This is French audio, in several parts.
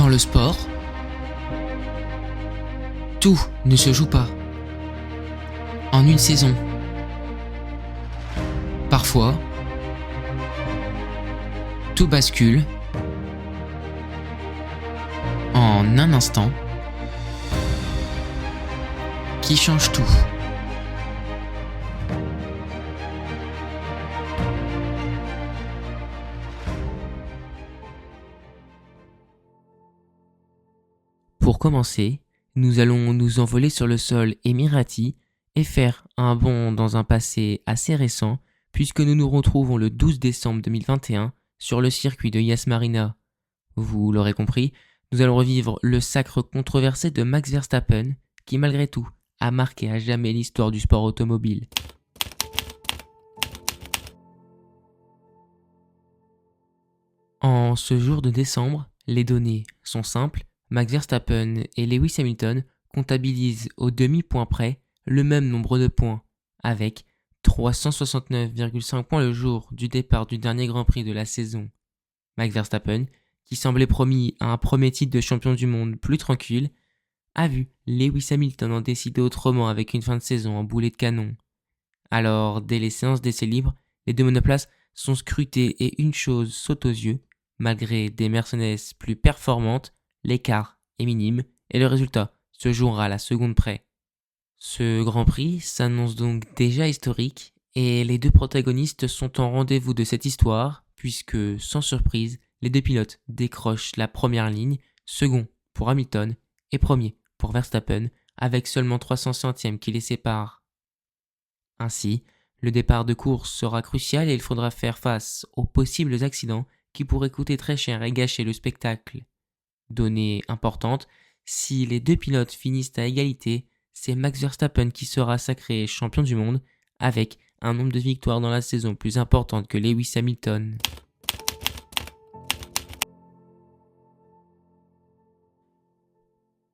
Dans le sport, tout ne se joue pas en une saison. Parfois, tout bascule en un instant qui change tout. Pour commencer, nous allons nous envoler sur le sol émirati et faire un bond dans un passé assez récent puisque nous nous retrouvons le 12 décembre 2021 sur le circuit de Yas Marina. Vous l'aurez compris, nous allons revivre le sacre controversé de Max Verstappen qui malgré tout a marqué à jamais l'histoire du sport automobile. En ce jour de décembre, les données sont simples. Max Verstappen et Lewis Hamilton comptabilisent au demi-point près le même nombre de points, avec 369,5 points le jour du départ du dernier Grand Prix de la saison. Max Verstappen, qui semblait promis à un premier titre de champion du monde plus tranquille, a vu Lewis Hamilton en décider autrement avec une fin de saison en boulet de canon. Alors, dès les séances d'essais libres, les deux monoplaces sont scrutées et une chose saute aux yeux, malgré des Mercedes plus performantes, l'écart est minime et le résultat se jouera à la seconde près. Ce Grand Prix s'annonce donc déjà historique et les deux protagonistes sont en rendez-vous de cette histoire puisque, sans surprise, les deux pilotes décrochent la première ligne, second pour Hamilton et premier pour Verstappen avec seulement 300 centièmes qui les séparent. Ainsi, le départ de course sera crucial et il faudra faire face aux possibles accidents qui pourraient coûter très cher et gâcher le spectacle. Donnée importante, si les deux pilotes finissent à égalité, c'est Max Verstappen qui sera sacré champion du monde avec un nombre de victoires dans la saison plus importante que Lewis Hamilton.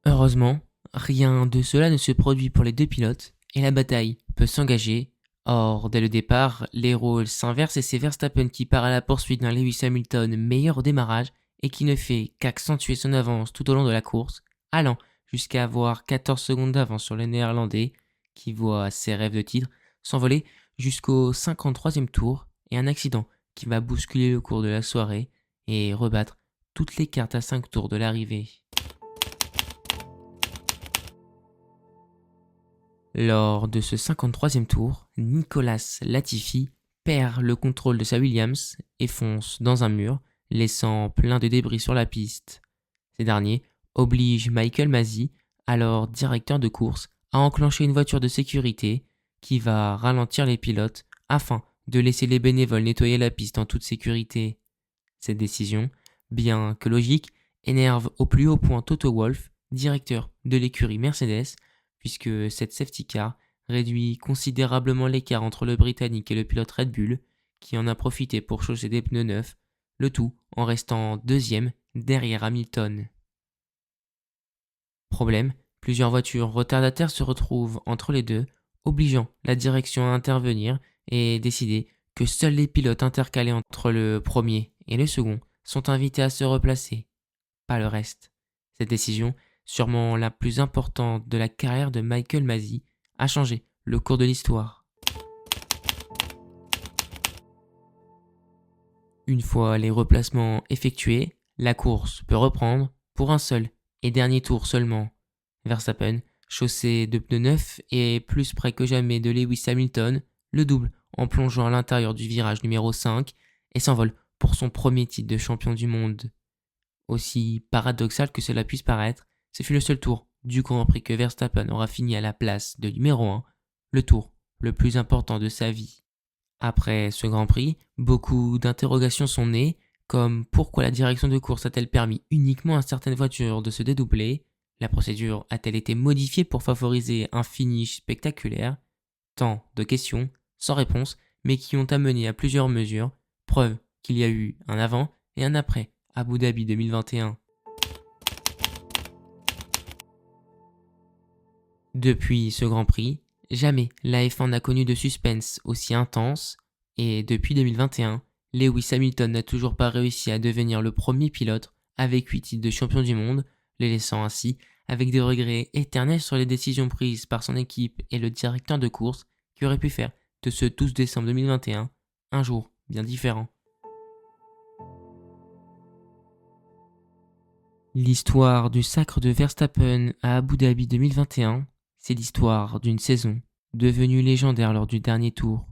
Heureusement, rien de cela ne se produit pour les deux pilotes et la bataille peut s'engager. Or, dès le départ, les rôles s'inversent et c'est Verstappen qui part à la poursuite d'un Lewis Hamilton meilleur au démarrage et qui ne fait qu'accentuer son avance tout au long de la course, allant jusqu'à avoir 14 secondes d'avance sur le Néerlandais, qui voit ses rêves de titre s'envoler jusqu'au 53e tour et un accident qui va bousculer le cours de la soirée et rebattre toutes les cartes à 5 tours de l'arrivée. Lors de ce 53e tour, Nicolas Latifi perd le contrôle de sa Williams et fonce dans un mur, laissant plein de débris sur la piste. Ces derniers obligent Michael Masi, alors directeur de course, à enclencher une voiture de sécurité qui va ralentir les pilotes afin de laisser les bénévoles nettoyer la piste en toute sécurité. Cette décision, bien que logique, énerve au plus haut point Toto Wolff, directeur de l'écurie Mercedes, puisque cette safety car réduit considérablement l'écart entre le Britannique et le pilote Red Bull, qui en a profité pour chausser des pneus neufs, le tout en restant deuxième derrière Hamilton. Problème, plusieurs voitures retardataires se retrouvent entre les deux, obligeant la direction à intervenir et décider que seuls les pilotes intercalés entre le premier et le second sont invités à se replacer, pas le reste. Cette décision, sûrement la plus importante de la carrière de Michael Masi, a changé le cours de l'histoire. Une fois les replacements effectués, la course peut reprendre pour un seul et dernier tour seulement. Verstappen, chaussé de pneus neufs et plus près que jamais de Lewis Hamilton, le double en plongeant à l'intérieur du virage numéro 5 et s'envole pour son premier titre de champion du monde. Aussi paradoxal que cela puisse paraître, ce fut le seul tour du Grand Prix que Verstappen aura fini à la place de numéro 1, le tour le plus important de sa vie. Après ce Grand Prix, beaucoup d'interrogations sont nées, comme pourquoi la direction de course a-t-elle permis uniquement à certaines voitures de se dédoubler, la procédure a-t-elle été modifiée pour favoriser un finish spectaculaire, tant de questions, sans réponse, mais qui ont amené à plusieurs mesures, preuve qu'il y a eu un avant et un après Abu Dhabi 2021. Depuis ce Grand Prix, jamais la F1 n'a connu de suspense aussi intense et depuis 2021, Lewis Hamilton n'a toujours pas réussi à devenir le premier pilote avec 8 titres de champion du monde, les laissant ainsi avec des regrets éternels sur les décisions prises par son équipe et le directeur de course qui aurait pu faire de ce 12 décembre 2021 un jour bien différent. L'histoire du sacre de Verstappen à Abu Dhabi 2021, c'est l'histoire d'une saison devenue légendaire lors du dernier tour